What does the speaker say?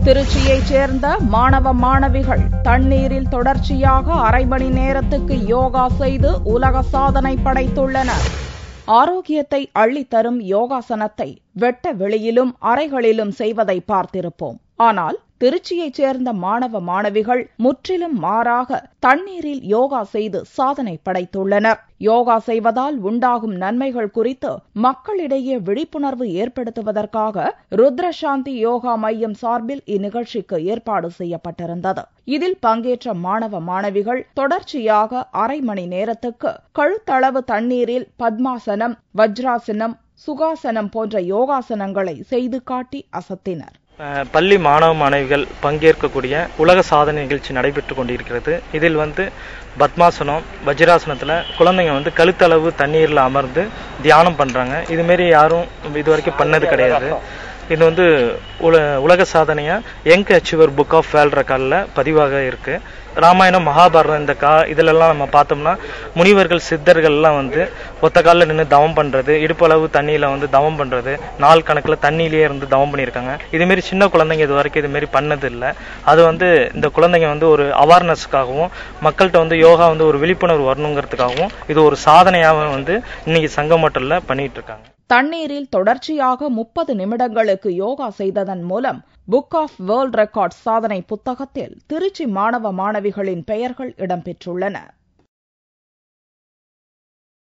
திருச்சியைச் சேர்ந்த மாணவ மாணவிகள் தண்ணீரில் தொடர்ச்சியாக அரை மணி நேரத்துக்கு யோகா செய்து உலக சாதனை படைத்துள்ளனர். ஆரோக்கியத்தை அள்ளித்தரும் யோகாசனத்தை வெட்ட வெளியிலும் அறைகளிலும் செய்வதை பார்த்திருப்போம். ஆனால் திருச்சியைச் சேர்ந்த மாணவ மாணவிகள் முற்றிலும் மாறாக தண்ணீரில் யோகா செய்து சாதனை படைத்துள்ளனர். யோகா செய்வதால் உண்டாகும் நன்மைகள் குறித்து மக்களிடையே விழிப்புணர்வு ஏற்படுத்துவதற்காக ருத்ரசாந்தி யோகா மையம் சார்பில் இந்நிகழ்ச்சிக்கு ஏற்பாடு செய்யப்பட்டிருந்தது. இதில் பங்கேற்ற மாணவ மாணவிகள் தொடர்ச்சியாக அரை மணி நேரத்துக்கு கழுத்தளவு தண்ணீரில் பத்மாசனம், வஜ்ராசனம், சுகாசனம் போன்ற யோகாசனங்களை செய்து காட்டி அசத்தினர். பள்ளி மாணவ மாணவிகள் பங்கேற்கக்கூடிய உலக சாதனை நிகழ்ச்சி நடைபெற்று கொண்டிருக்கிறது. இதில் பத்மாசனம், வஜ்ராசனத்தில் குழந்தைங்க கழுத்தளவு தண்ணீரில் அமர்ந்து தியானம் பண்ணுறாங்க. இதுமாரி யாரும் இதுவரைக்கும் பண்ணது கிடையாது. இது உலக சாதனையா young achiever book of world ரெக்கார்டில் பதிவாக இருக்கு. ராமாயணம், மகாபாரதம் இதிலெல்லாம் நம்ம பார்த்தோம்னா முனிவர்கள், சித்தர்கள்லாம் ஒத்த காலில் நின்று தவம் பண்றது, இடுப்பளவு தண்ணியில தவம் பண்றது, நாள் கணக்கில் தண்ணியிலேயே இருந்து தவம் பண்ணியிருக்காங்க. இதுமாரி சின்ன குழந்தைங்க இது வரைக்கும் இதுமாரி பண்ணது இல்லை. அது இந்த குழந்தைங்க ஒரு அவேர்னஸ்க்காகவும் மக்கள்கிட்ட யோகா ஒரு விழிப்புணர்வு வரணுங்கிறதுக்காகவும் இது ஒரு சாதனையாக இன்னைக்கு சங்கமட்டல்ல பண்ணிட்டு இருக்காங்க. தண்ணீரில் தொடர்ச்சியாக 30 நிமிடங்களுக்கு யோகா செய்ததன் மூலம் புக் ஆஃப் வேர்ல்ட் ரெக்கார்ட் சாதனை புத்தகத்தில் திருச்சி மாணவ மாணவிகளின் பெயர்கள் இடம்பெற்றுள்ளன.